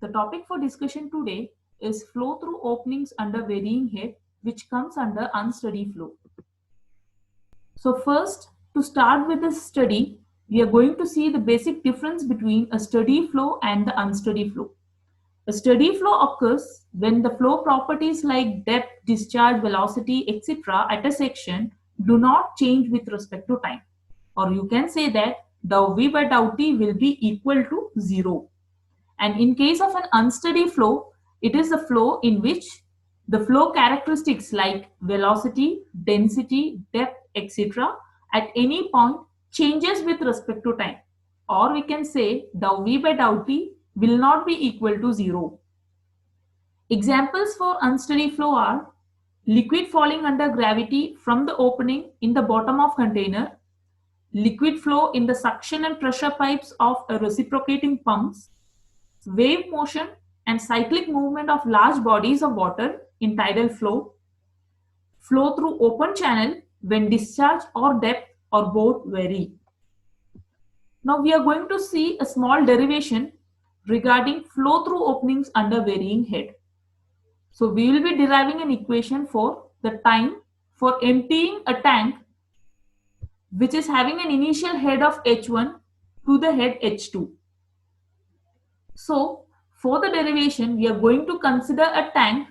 The topic for discussion today is flow through openings under varying head, which comes under unsteady flow. So first, to start with this study, we are going to see the basic difference between a steady flow and the unsteady flow. A steady flow occurs when the flow properties like depth, discharge, velocity, etc. at a section do not change with respect to time. Or you can say that dou v by dou t will be equal to 0. And in case of an unsteady flow, it is the flow in which the flow characteristics like velocity, density, depth, etc. at any point changes with respect to time. Or we can say dou v by dou t will not be equal to 0. Examples for unsteady flow are liquid falling under gravity from the opening in the bottom of container, liquid flow in the suction and pressure pipes of a reciprocating pumps, wave motion and cyclic movement of large bodies of water in tidal flow, flow through open channel when discharge or depth or both vary. Now we are going to see a small derivation regarding flow through openings under varying head. So we will be deriving an equation for the time for emptying a tank which is having an initial head of H1 to the head H2. So for the derivation, we are going to consider a tank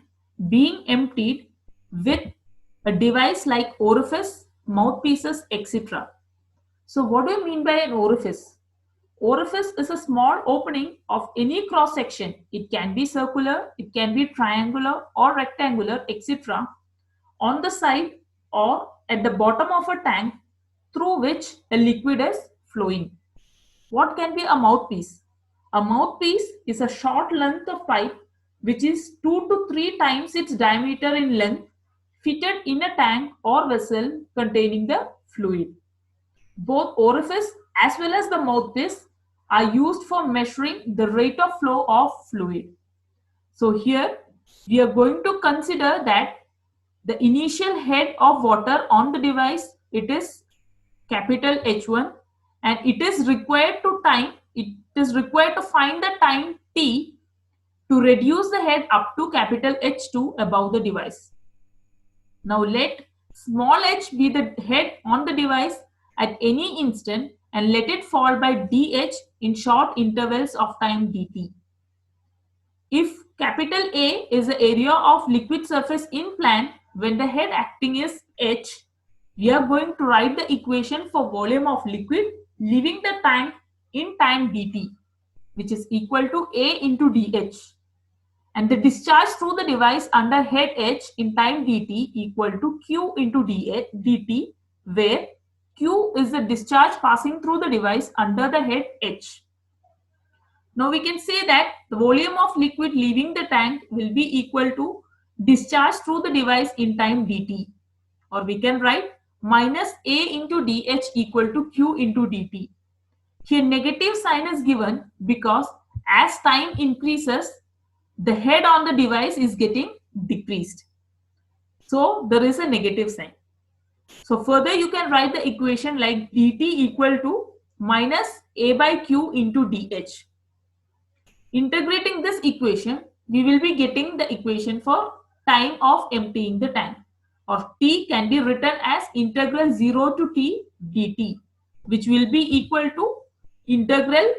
being emptied with a device like orifice, mouthpieces, etc. So what do you mean by an orifice? Orifice is a small opening of any cross section. It can be circular, it can be triangular or rectangular, etc. on the side or at the bottom of a tank through which a liquid is flowing. What can be a mouthpiece? A mouthpiece is a short length of pipe which is 2 to 3 times its diameter in length, fitted in a tank or vessel containing the fluid. Both orifice as well as the mouthpiece are used for measuring the rate of flow of fluid. So here we are going to consider that the initial head of water on the device, it is capital H1, and it is required to find the time t to reduce the head up to capital H2 above the device. Now let small h be the head on the device at any instant and let it fall by dh in short intervals of time dt. If capital A is the area of liquid surface in plant when the head acting is h, we are going to write the equation for volume of liquid leaving the tank in time dt, which is equal to A into dh, and the discharge through the device under head h in time dt equal to q into dt, where q is the discharge passing through the device under the head h. Now we can say that the volume of liquid leaving the tank will be equal to discharge through the device in time dt, or we can write minus A into dh equal to q into dt. Here negative sign is given because as time increases, the head on the device is getting decreased. So there is a negative sign. So further you can write the equation like dt equal to minus A by q into dh. Integrating this equation, we will be getting the equation for time of emptying the tank, or t can be written as integral 0 to t dt, which will be equal to integral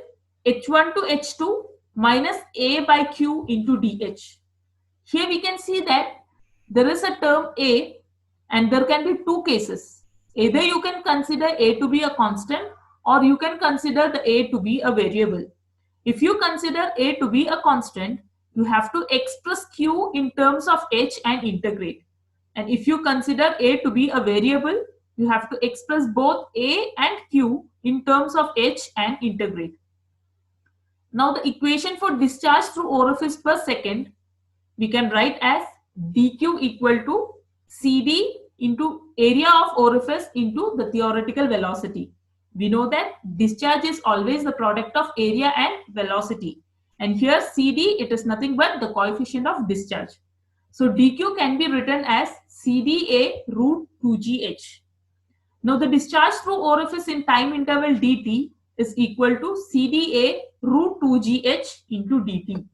h1 to h2 minus A by q into dh. Here we can see that there is a term A and there can be two cases. Either you can consider A to be a constant or you can consider the A to be a variable. If you consider A to be a constant, you have to express Q in terms of H and integrate. And if you consider A to be a variable, you have to express both A and Q in terms of H and integrate. Now the equation for discharge through orifice per second, we can write as dq equal to cd into area of orifice into the theoretical velocity. We know that discharge is always the product of area and velocity. And here cd, it is nothing but the coefficient of discharge. So dq can be written as cda root 2gh. Now the discharge through orifice in time interval dt is equal to cda root 2gh into dt.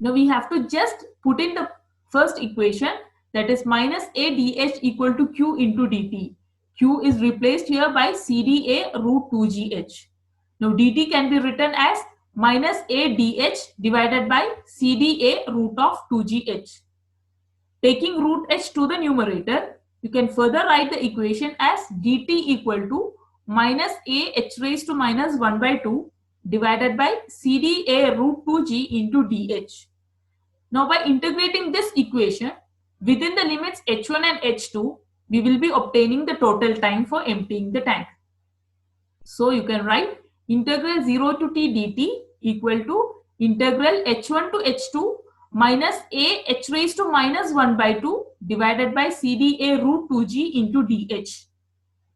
Now we have to just put in the first equation, that is minus a dh equal to q into dt. Q is replaced here by CdA root 2gh. Now dt can be written as minus a dh divided by CdA root of 2gh. Taking root h to the numerator, you can further write the equation as dt equal to minus a h raised to minus 1 by 2 divided by CdA root 2g into dh. Now by integrating this equation within the limits h1 and h2, we will be obtaining the total time for emptying the tank. So you can write integral 0 to t dt equal to integral h1 to h2 minus a h raised to minus 1 by 2 divided by CdA root 2g into dh.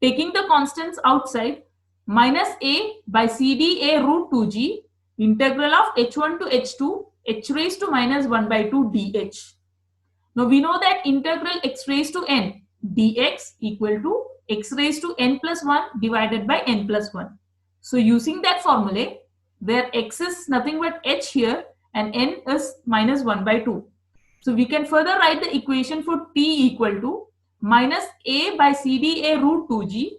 Taking the constants outside, minus a by CdA root 2g integral of h1 to h2 h raised to minus 1 by 2 dh. Now we know that integral x raised to n dx equal to x raised to n plus 1 divided by n plus 1. So using that formula, where x is nothing but h here and n is minus 1 by 2. So we can further write the equation for t equal to minus a by CdA root 2g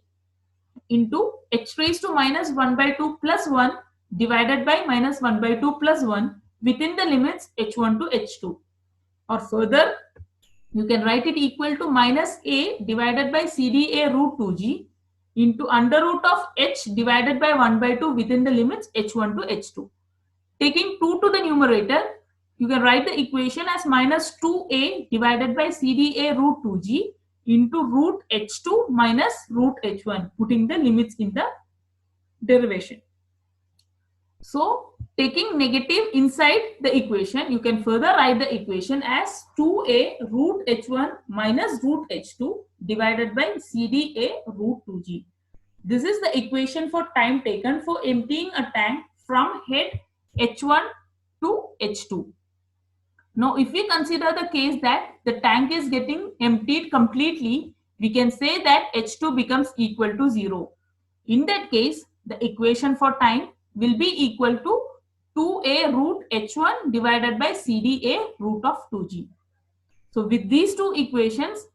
into h raised to minus 1 by 2 plus 1 divided by minus 1 by 2 plus 1 within the limits h1 to h2. Or further, you can write it equal to minus a divided by CdA root 2g into under root of h divided by 1 by 2 within the limits h1 to h2. Taking 2 to the numerator, you can write the equation as minus 2a divided by CdA root 2g into root h2 minus root h1, putting the limits in the derivation. So taking negative inside the equation, you can further write the equation as 2a root h1 minus root h2 divided by CdA root 2g. This is the equation for time taken for emptying a tank from head h1 to h2. Now, if we consider the case that the tank is getting emptied completely, we can say that h2 becomes equal to 0. In that case, the equation for time will be equal to 2a root h1 divided by CdA root of 2g. So with these two equations,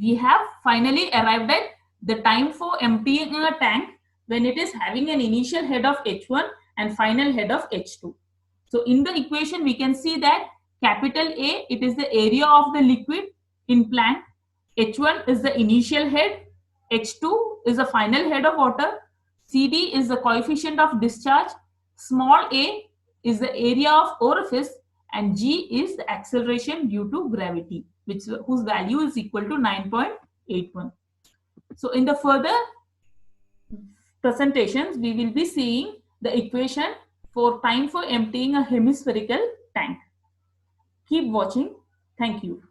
we have finally arrived at the time for emptying a tank when it is having an initial head of h1 and final head of h2. So in the equation, we can see that capital A, it is the area of the liquid in plant. H1 is the initial head. H2 is the final head of water. CD is the coefficient of discharge. Small a is the area of orifice, and G is the acceleration due to gravity, whose value is equal to 9.81. So in the further presentations, we will be seeing the equation for time for emptying a hemispherical tank. Keep watching. Thank you.